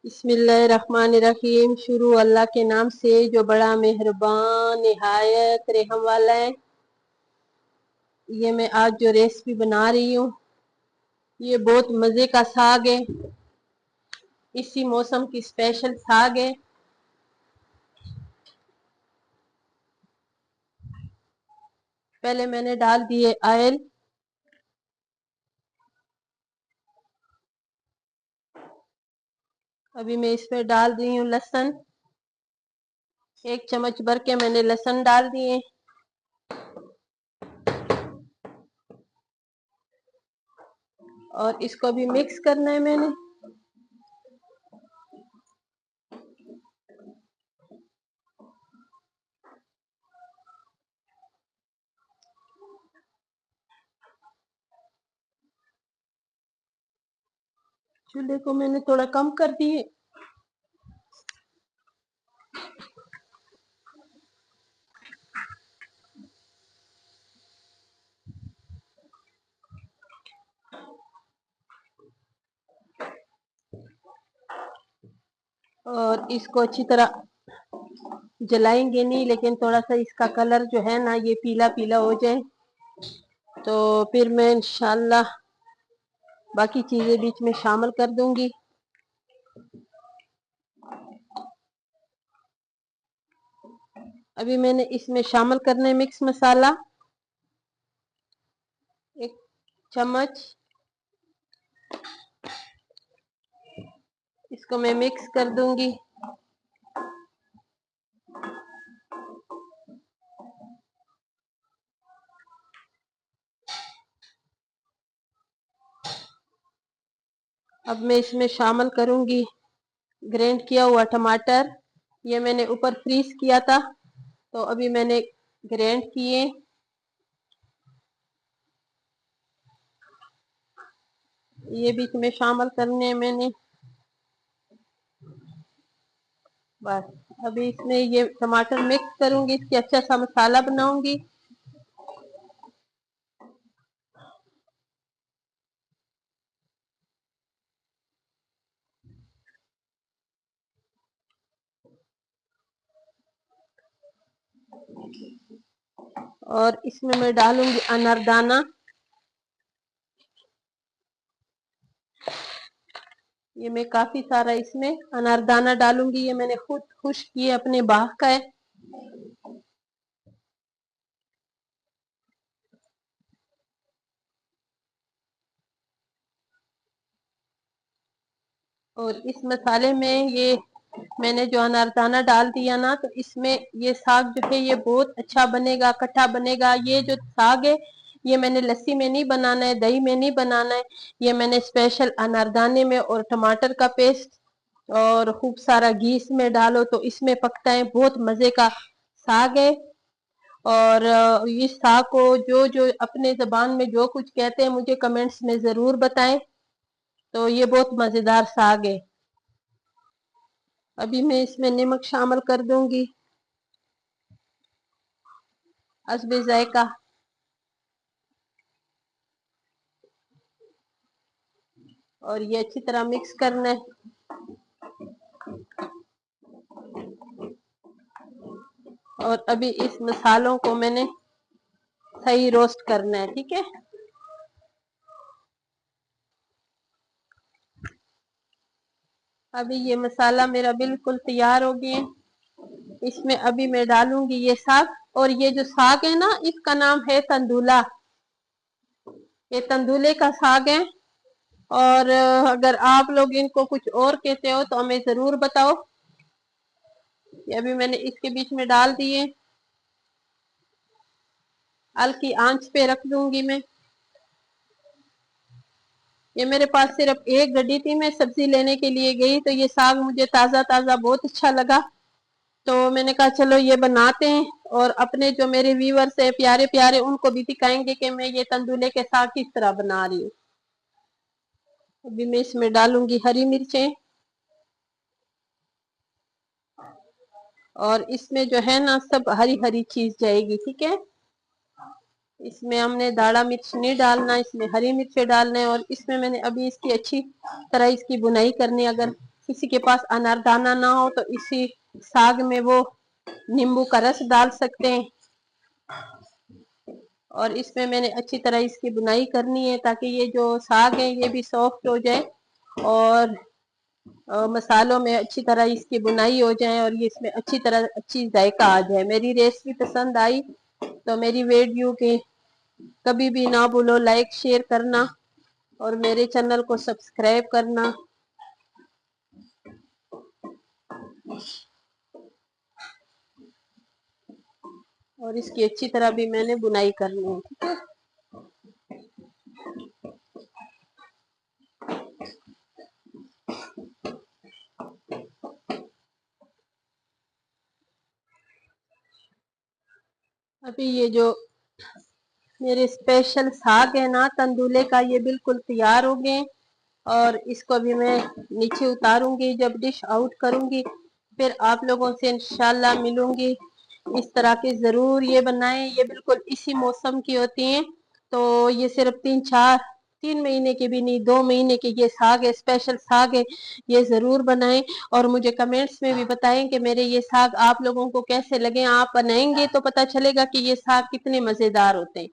बिस्मिल्लाहिर्रहमानिर्रहीम। शुरू अल्लाह के नाम से जो बड़ा मेहरबान निहायत रहम वाला है। ये मैं आज जो रेसिपी बना रही हूँ ये बहुत मज़े का साग है। इसी मौसम की स्पेशल साग है। पहले मैंने डाल दिए ऑयल। अभी मैं इसमें डाल रही हूँ लहसुन। 1 चम्मच भर के मैंने लहसुन डाल दिए। और इसको भी मिक्स करना है मैंने। चूल्हे को मैंने थोड़ा कम कर दिए। और इसको अच्छी तरह जलाएंगे नहीं, लेकिन थोड़ा सा इसका कलर जो है ना ये पीला पीला हो जाए तो फिर मैं इंशाल्लाह बाकी चीजें बीच में शामिल कर दूंगी। अभी मैंने इसमें शामिल करना है मिक्स मसाला 1 चम्मच। इसको मैं मिक्स कर दूंगी। अब मैं इसमें शामिल करूंगी ग्राइंड किया हुआ टमाटर। ये मैंने ऊपर फ्रीज किया था तो अभी मैंने ग्राइंड किए। ये बीच में शामिल करने मैंने। बस अभी इसमें ये टमाटर मिक्स करूंगी, इसकी अच्छा सा मसाला बनाऊंगी। और इसमें मैं डालूंगी अनारदाना। ये मैं काफी सारा इसमें अनारदाना डालूंगी। ये मैंने खुद खुश किए अपने बाग का है। और इस मसाले में ये मैंने जो अनारदाना डाल दिया ना तो इसमें ये साग जो है ये बहुत अच्छा बनेगा, खट्टा बनेगा। ये जो साग है ये मैंने लस्सी में नहीं बनाना है, दही में नहीं बनाना है। ये मैंने स्पेशल अनारदाने में और टमाटर का पेस्ट और खूब सारा घी इसमें डालो तो इसमें पकता है। बहुत मजे का साग है। और इस साग को जो जो अपने जबान में जो कुछ कहते हैं मुझे कमेंट्स में जरूर बताएं। तो ये बहुत मजेदार साग है। अभी मैं इसमें नमक शामिल कर दूंगी हस्बे जायका। और ये अच्छी तरह मिक्स करना है। और अभी इस मसालों को मैंने सही रोस्ट करना है, ठीक है। अभी ये मसाला मेरा बिल्कुल तैयार हो गया है। इसमें अभी मैं डालूंगी ये साग। और ये जो साग है ना इसका नाम है तंदूला। ये तंदूले का साग है। और अगर आप लोग इनको कुछ और कहते हो तो हमें जरूर बताओ। ये अभी मैंने इसके बीच में डाल दिए। हल्की आंच पे रख दूंगी मैं। ये मेरे पास सिर्फ एक गड्डी थी, मैं सब्जी लेने के लिए गई तो ये साग मुझे ताजा ताजा बहुत अच्छा लगा। तो मैंने कहा चलो ये बनाते हैं और अपने जो मेरे व्यूअर्स है प्यारे प्यारे उनको भी दिखाएंगे कि मैं ये तंदूले के साग किस तरह बना रही हूँ। अभी मैं इसमें डालूंगी हरी मिर्चें। और इसमें जो है ना सब हरी हरी चीज जाएगी, ठीक है। इसमें हमने दाड़ा मिर्च नहीं डालना, इसमें हरी मिर्च डालना है। और इसमें मैंने अभी इसकी अच्छी तरह इसकी बुनाई करनी है। अगर किसी के पास अनारदाना ना हो तो इसी साग में वो नींबू का रस डाल सकते हैं। और इसमें मैंने अच्छी तरह इसकी बुनाई करनी है ताकि ये जो साग है ये भी सॉफ्ट हो जाए और मसालों में अच्छी तरह इसकी बुनाई हो जाए और ये इसमें अच्छी तरह अच्छी जायका आ जाए। मेरी रेसिपी पसंद आई तो मेरी वीडियो के कभी भी ना भूलो लाइक शेयर करना और मेरे चैनल को सब्सक्राइब करना। और इसकी अच्छी तरह भी मैंने बुनाई करनी है, ठीक है। अभी ये जो मेरे स्पेशल साग है ना तंदूले का, ये बिल्कुल तैयार हो गए और इसको भी मैं नीचे उतारूंगी जब डिश आउट करूंगी। फिर आप लोगों से इंशाल्लाह मिलूंगी। इस तरह के जरूर ये बनाएं, ये बिल्कुल इसी मौसम की होती हैं। तो ये सिर्फ 3 महीने के भी नहीं, 2 महीने के ये साग है, स्पेशल साग है। ये जरूर बनाएं और मुझे कमेंट्स में भी बताएं कि मेरे ये साग आप लोगों को कैसे लगे। आप बनाएंगे तो पता चलेगा कि ये साग कितने मजेदार होते हैं।